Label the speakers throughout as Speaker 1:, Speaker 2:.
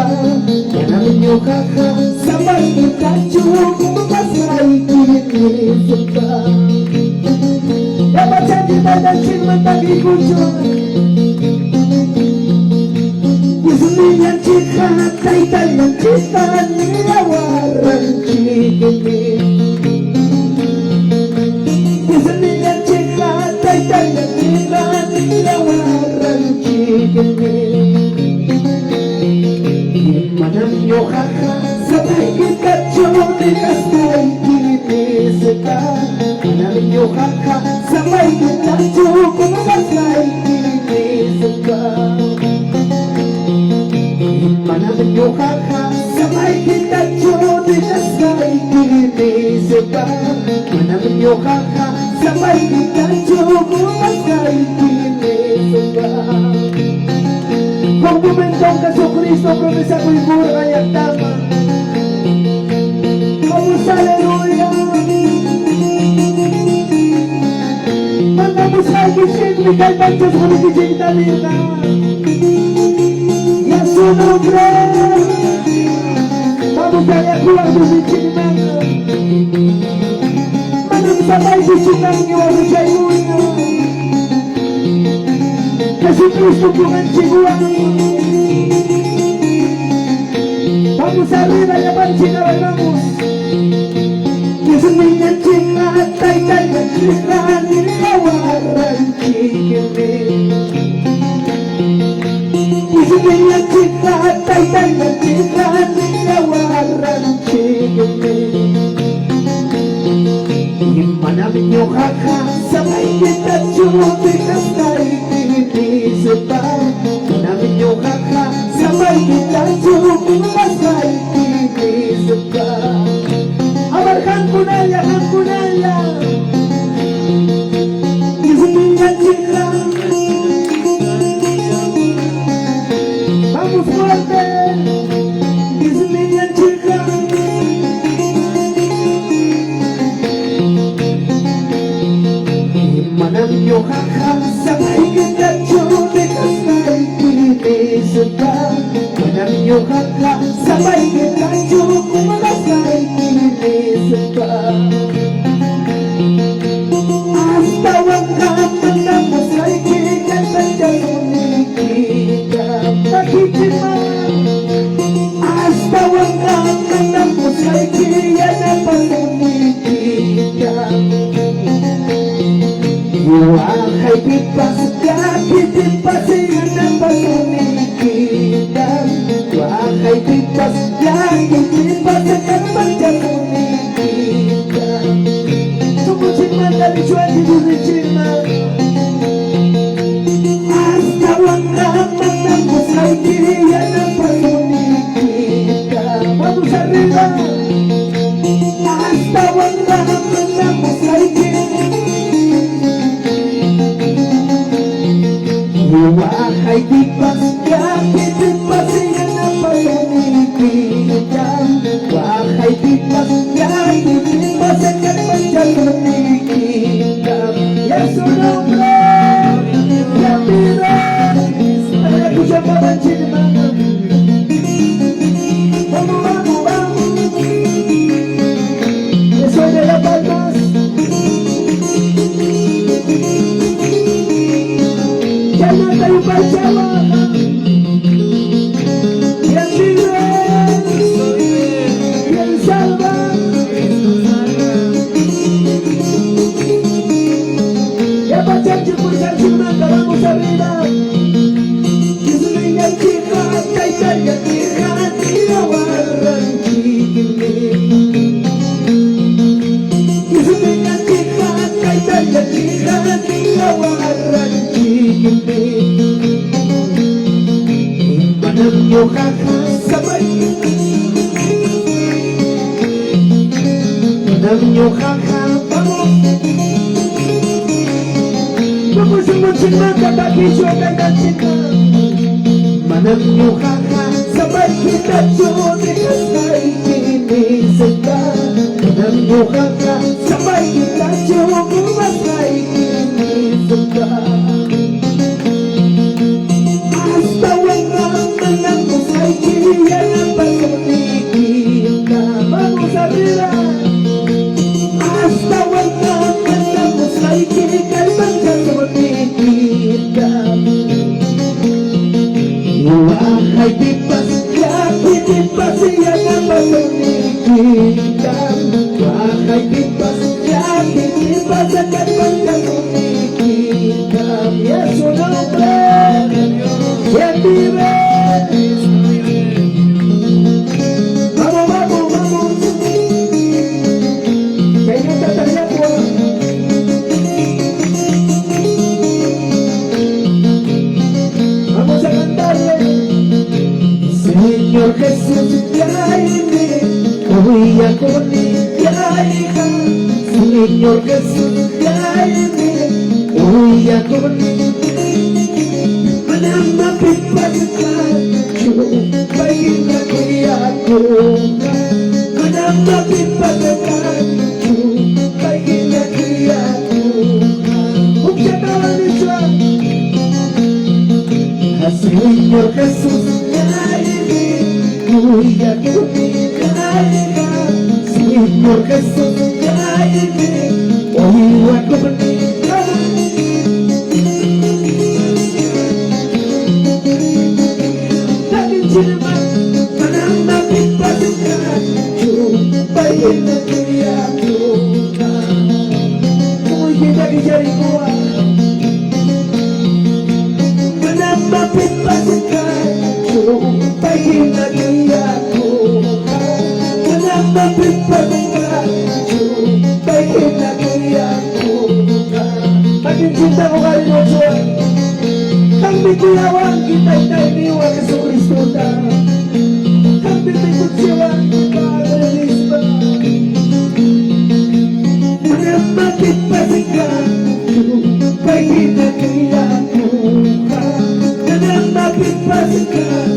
Speaker 1: suka. Namin yung kakasabay kita cukup masai kini suka. Dapat jadi badan cinta tadi kunjung. Kusunian cinta kaitan yang cinta niawaran cikini. Kusunian cinta kaitan yang cinta niawaran cikini. Manam yo kakak sabay kita cukup masai kini suka. Manam yo kakak sabay kita cukup masai kini suka. Manam yo kakak sabay kita cukup masai kini suka. Manam yo kakak sabay kita cukup masai kini suka. Kung bumentong ka sa Kristo, promesa ko'y mura kaya't tama. Vamos, aleluya. Mandamos kay Kishin, kay Panchos, kung Kishin Talina. Y a su nombre, vamos a yakuan sa Kishin Manga. Manang sabay Kishin Manga, wala siya'y muna. Jesucristo con el chihuahua. Vamos arriba y a Panchina bailamos. Que es un niño chica, taita y la chica, ni la guarran chiqueme. Que es un niño chica, taita y la chica, ni la guarran chiqueme. Y manamin yung kaka, sabay kita chuti kastay. Sepa, namin yung kakak sabay kita cukup masay kini sepa. Amarkan kunaya, izinkan cinta. Vamos fuerte, izinkan cinta. Manam yung kakak sabay kita cukup suka. Manam yung kakak sabay kita cukup masay kini suka. Hasta wakat menembus lagi dan terjadi kita terkicima. Hasta wakat menembus lagi dan terjadi kita. Wahai pipas kaki pipas yang pasuni kita. Wahai pipas kaki pipas yang pasuni kita. Sungguh cima dari cuan di cima. Hasta wakam menembus lagi yang pasuni kita. Vamos arriba. Hasta wakam menembus lagi. Wahai pipas kaki pipas yang pasuni kita. Wahai pipas kaki pipas yang pasuni kita. Ya sudah ya tidak ada kucapa banjir mana. Vamos eso de la palmas. Jangan lupa jawab yang libre, yang sabar, yang baca jemput dan sunat dalam musabila. Yang kita kaitan yang kita diawaran kini. Yang kita kaitan yang kita diawaran kini. Manam yung kakak sabay. Manam yung kakak vamos. Vamos semua cinta kata kisah dan cinta. Manam yung kakak sabay kita cukup kasay kini seka. Manam yung kakak sabay kita cukup masay kini seka. Hasta wakat menembus lagi Wahai kipas yang dapat meninggikan, wahai kipas akan meninggikan. Ya sudah yang vive. Vamos, que no te termina. Vamos a cantarle. Señor Jesús, tráeme, voy a conectar. Señor Jesús, tráeme, voy a conectar. Manama pipaskan, bayin ako yako. Manama pipaskan, bayin ako yako. Umpiyatawa nito. Señor Jesús, voy a conectar. Señor Jesús, voy a conectar. Manama pipaskan, bayin ako yako. Kung kita kijari ko manama pipaskan, bayin ako yako. Manama pipaskan, bayin ako yako. Maging cinta ko kayo mo siya. Ang bitiyawan kita iniwa ka sa Kristo ta. Ang bitiyawan kita iniwa. Manama pipaskan, bayin ako yako. Manama pipaskan,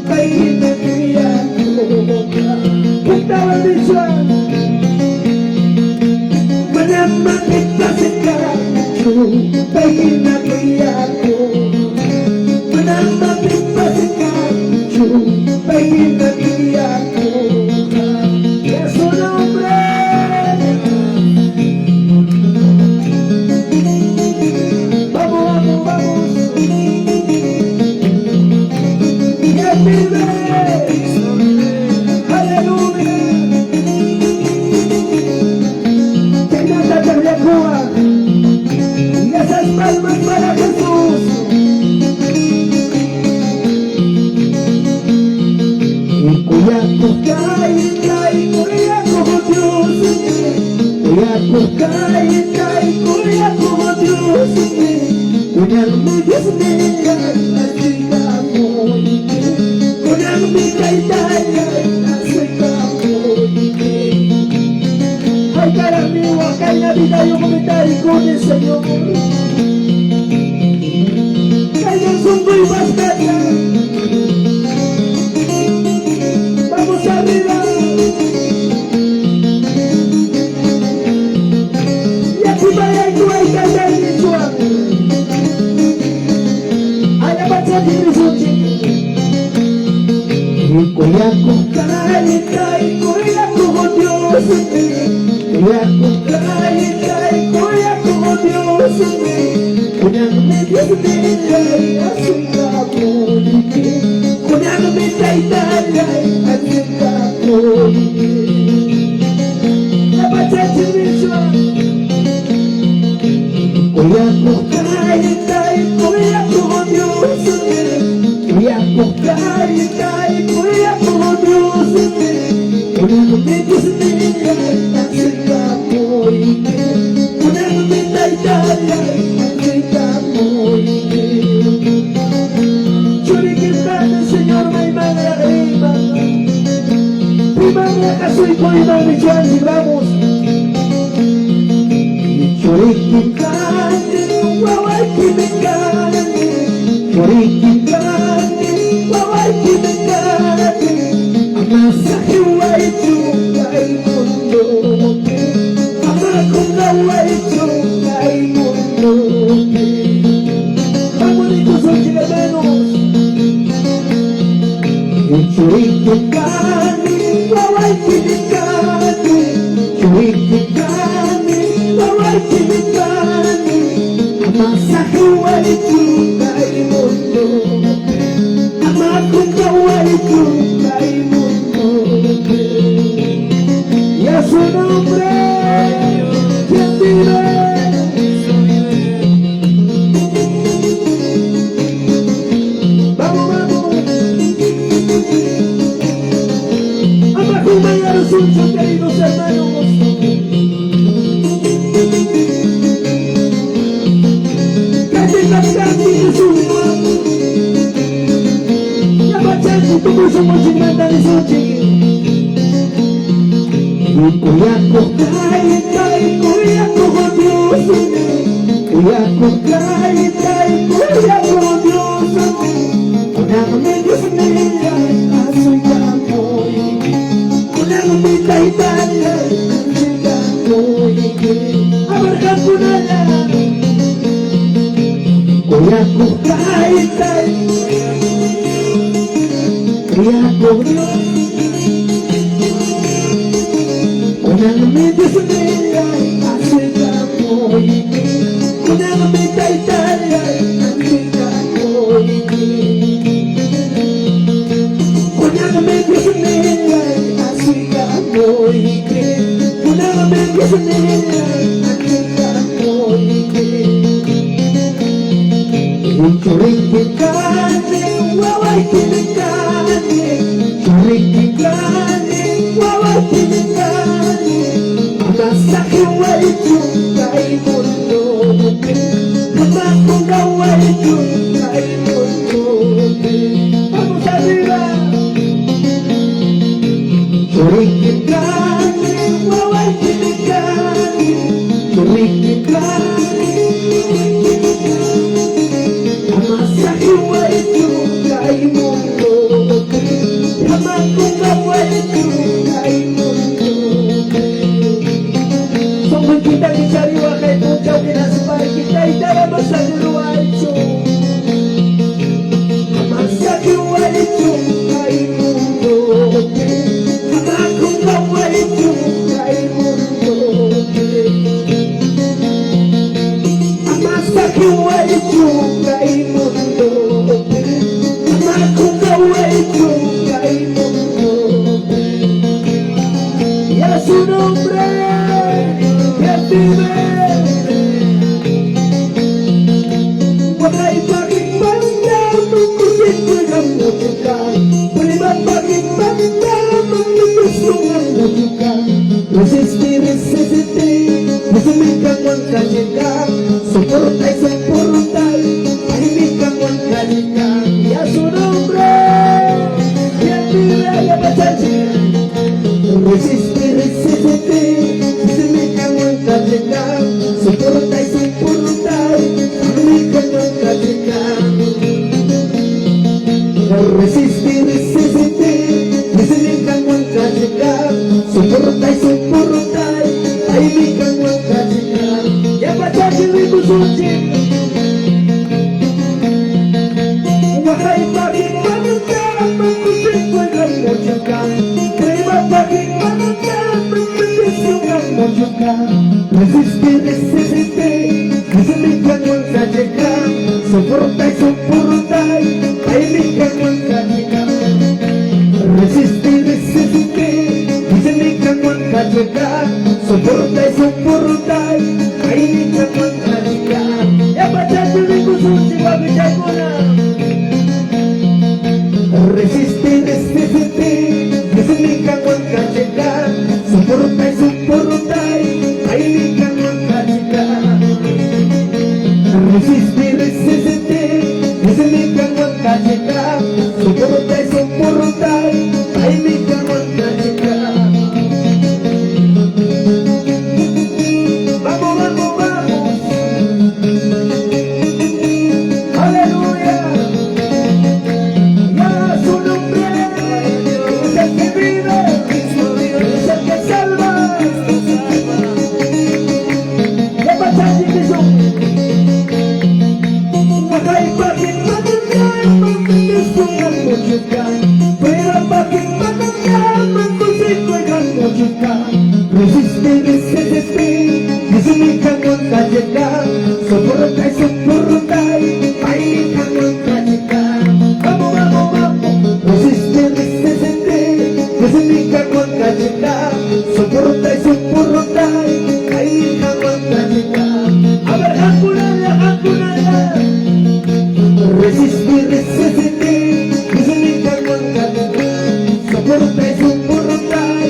Speaker 1: bayin ako yako. Puntawan din siya. Manama pipaskan, bayin ako yako. Manama pipaskan, bayin ako yako. Yesu nombre. Vamos. Ya vive. Aleluya. Que nada te recuerda. Y esas palmas para Jesús. Y cuidado, cae, cuidado como Dios. Cuidado, cae, cuidado como Dios. Cuidado, Dios mío, así como cuidado, mi caída, así como ay, cara mío, acá en la vida yo comentaré con el Señor. Calles son muy bastantes. Vamos arriba. Y aquí vaya y tú hay que hacer mi suave. Allá va a ser mi suave. Y cuidado, cae, cuidado como Dios. Cuidado, cae, cuidado como Dios. Cuidado, mi Dios mío, así como cuidado, mi caída, así como la pachacha mi suave. Cuidado, cae, cuidado como Dios. Cuidado, cae, cuidado como Dios. Cuidado, mi Dios mío, así como cuidado, mi caída, así como churiquitana, Señor, my madre arriba. Primavera, acaso y cuida mi chance, vamos. Churiquitana, guaway, que me cante. Churiquitana, guaway, que me cante. Amasaje, guay, chungay, mundo. Amaconda, guay, chungay, mundo. Bonitos los chilenos. Churiquitani, guaway, churicani. Churiquitani, guaway, churicani. Amasaje, guay, chungay, mundo. queridos hermanos. Katika kazi nzuri ya machaji tukuzo mojina ndani zote uyako kai kai uyako godioso uyako kai kai uyako godioso unamo Dios mía soy amor unamo mi taitana chica muy abarca kunala uyako kai kai uyako godioso unamo mi Dios mía soy amor unamo mi taitana chica muy Vamos arriba. Somos kita dicari wahai puncak dengan supaya kita tidak masa luar itu. Masa luar itu kai mundo. Aku kau itu kai mundo. Masa luar itu kai mundo. Aku kau itu kai mundo. Ya su nombre que vive. Wahai pagi pandang mengusik dengan mujukan. Beriman pagi pandang mengusik dengan mujukan. Resistir, resistir, resumikang wangkajikang. Soportai, soportai, ahimikang wangkajikang. Ya su nombre que vive ya bacaji. Resistir, resistir, resumikang wangkajikang. Soportai, soportai, ahimikang wangkajikang. Resistir, resistir, resumikang wangkajikang. Soportai, soportai, ahimikang wangkajikang. Ya bacaji ribu suci. Wahai pagi pandang mengusik dengan mujukan. Terima pagi pandang mengusik dengan mujukan. Resistir, resistir, resumikang wangkajikang. Soportai, soportai, ahimikang wangkajikang. Resistir, resistir, resumikang wangkajikang. Soportai, soportai, ahimikang wangkajikang. Ya baca ribu suci bagi jagona. Resistir, resistir, resumikang wangkajikang. Soportai, soportai, ahimikang wangkajikang. Resistir, resistir, resumikang wangkajikang. Soportai, soportai, ahimikang wangkajikang. Vamos, vamos, vamos. Aleluya. Ya su nombre es el que vive, es el que salva. Ya bacaji Yesus. Wahai pagi pandang mengusik dengan mujukan. Beriman pagi pandang mengusik dengan mujukan. Resistir, resistir, resumikang wangkajikang. Soportai, soportai, ahimikang wangkajikang. Vamos, vamos, vamos. Resistir, resistir, resumikang wangkajikang. Soportai, soportai, ahimikang wangkajikang. A ver, hakunala, hakunala. Resistir, resistir, resumikang wangkajikang. Soportai, soportai,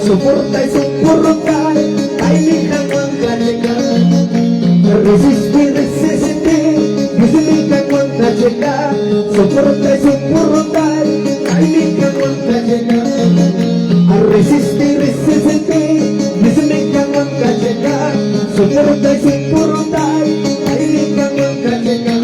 Speaker 1: soporta y soportar, ay mi caguan llegar, resistir, resistir, desde mi caguan llegar, soporta y soportar, ay mi caguan llegar, a resistir, resistir, desde mi caguan llegar, soporta y soportar, ay mi caguan llegar.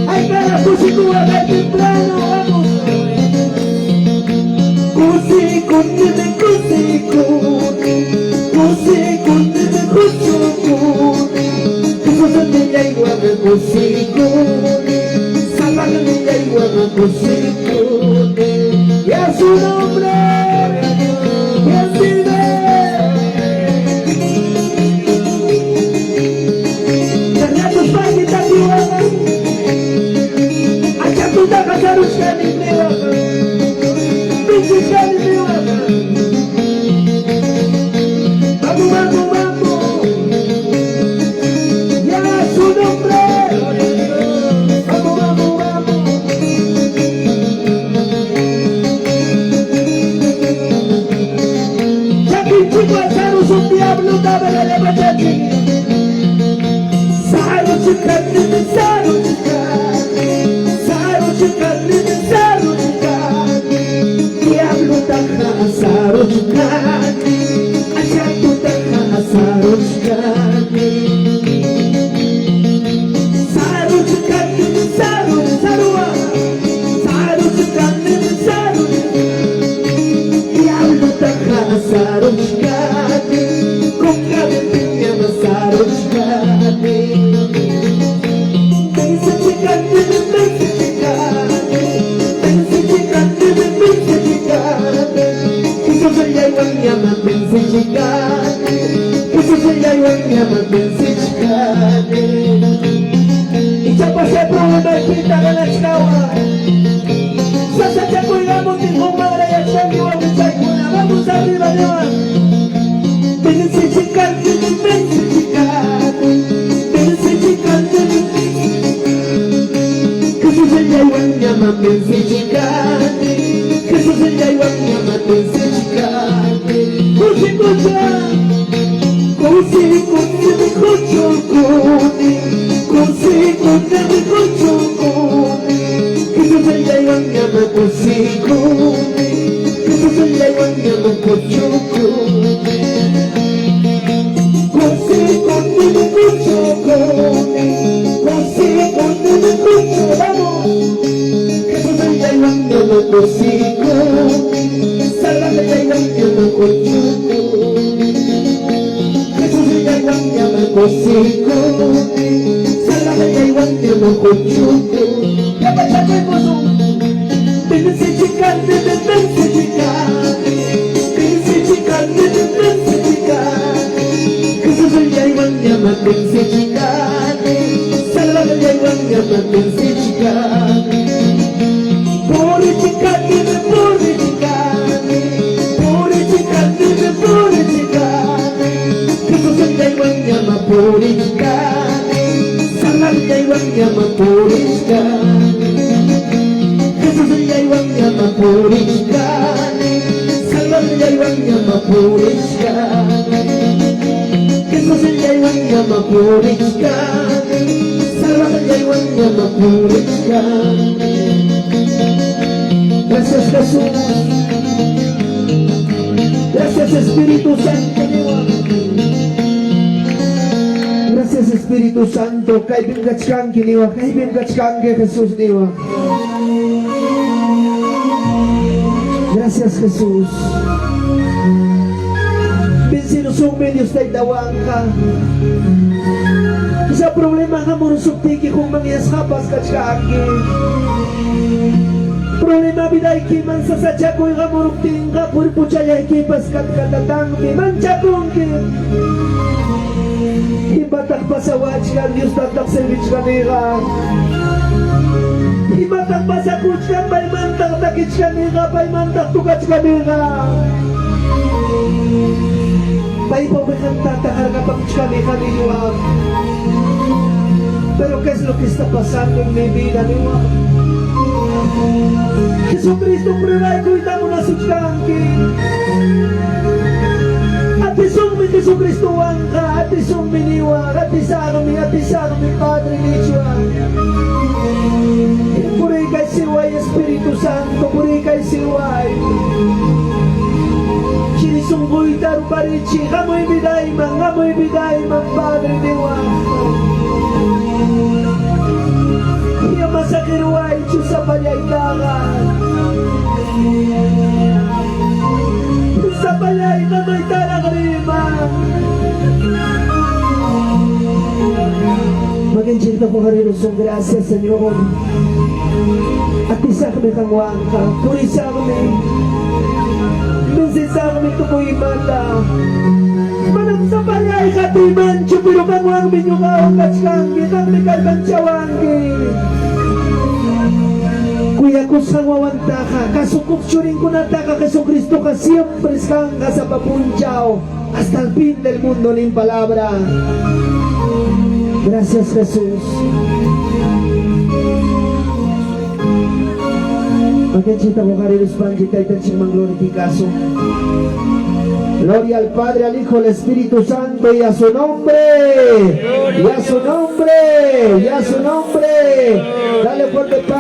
Speaker 1: Ay, para músico a ver temprano, vamos. Y a su nombre, y así ve. Ternyata pagi tadi waman, acap tuh haruskan ini waman, pinjamkan ini waman. Vamos, vamos, vamos. Y a su nombre. Vamos, vamos, vamos. Ya que chico harus un diablo dame la levantada. Saru chikani, saru chikani, saru chikani, saru chikani. Diablo taha saru chikani, achatu taha saru chikani. Saru chikani, saru, sarua, saru chikani, saru. Diablo taha saru chikani, kukami pinya saru chikani. Y ya pasé por una escrita de la escala. Sasa te cuidamos de tu madre y el chango a mi chaicuna. Vamos arriba de más. Vence chica, vence chica, vence chica, que su seña igual llama vence chica, que su seña igual llama vence chica. Cusi cucha, cusi cucha mi cucho cuni, cusi cucha mi cucho cuni, que su seña igual llama cusi cuni, que su seña igual llama cucho cuni. Cusi cuni mi cucho cuni, cusi cuni mi cucho, vamos, que su seña igual llama cusi cuni, salame ya igual llama cucho cuni, que su seña igual llama cusi cuni, salame ya igual llama cucho cuni. Ya bacha koy bozo, vence chica, vence chica, vence chica, vence chica. Ya igual llama vence chica, salame ya igual llama vence chica. Pobre chica, pobre chica, pobre chica, pobre chica. Que su ya igual llama pobre chica, salame ya igual llama pobre chica. Que su ya igual llama pobre chica, salame ya igual llama pobre chica. Eso se llama purista, salvame ya igual llama purista. Gracias Jesús, gracias Espíritu Santo. Gracias Espíritu Santo, kay bimgachkan kiniwa, kay bimgachkan ke Jesús niwa. Gracias Jesús. Binsinusong Diyos tayo dawang ka. Sa problema nga mo rusuptiki kung mangyas kapas kachkaaki. Problema biday kiman sa sadya ko yung kamurupting ka purpuchaya ikipas katkatatang mancha kong kim. Ibatak pa sa watch ka, Diyos tatak service ka nila. Ibatak pa sa kuch ka, pa'y mantak takits ka nila, pa'y mantak tukats ka nila. Pa'y po may kantatakar ka pang kami kaniwag. Pero ¿qué es lo que está pasando en mi vida, niwa? Jesucristo prueba y cuidamos na suchkanki. Atisong mi Jesucristo wangka, atisong mi niwa, atisano mi Padre Lichwa. Puri kay siway Espiritu Santo, puri kay siway. Chinisunggoy taru parichi, amoy biday mang Padre niwa. Iya masakirway sa palyay dagat. Sa palyay na may talang rima. Mag-enjita po karinusong gracias Señor. At isa kami kangwang ka. Purisa kami. Minsan kami tupoy mata. Manang sa palyay katiman. Chupiro kangwang minyo kaong kachkangi. Nang mikal banchawangi. Kuya ko sa wawanta ka, kasukup syuring ko na taka Jesucristo ka siempre ka sa papunchaw hasta el fin del mundo ni palabra. Gracias Jesús. Magkachita ko karilos panjita itansing manglorificaso. Gloria al Padre, al Hijo, al Espíritu Santo y a su nombre. Y a su nombre. Y a su nombre. Dale fuerte pan.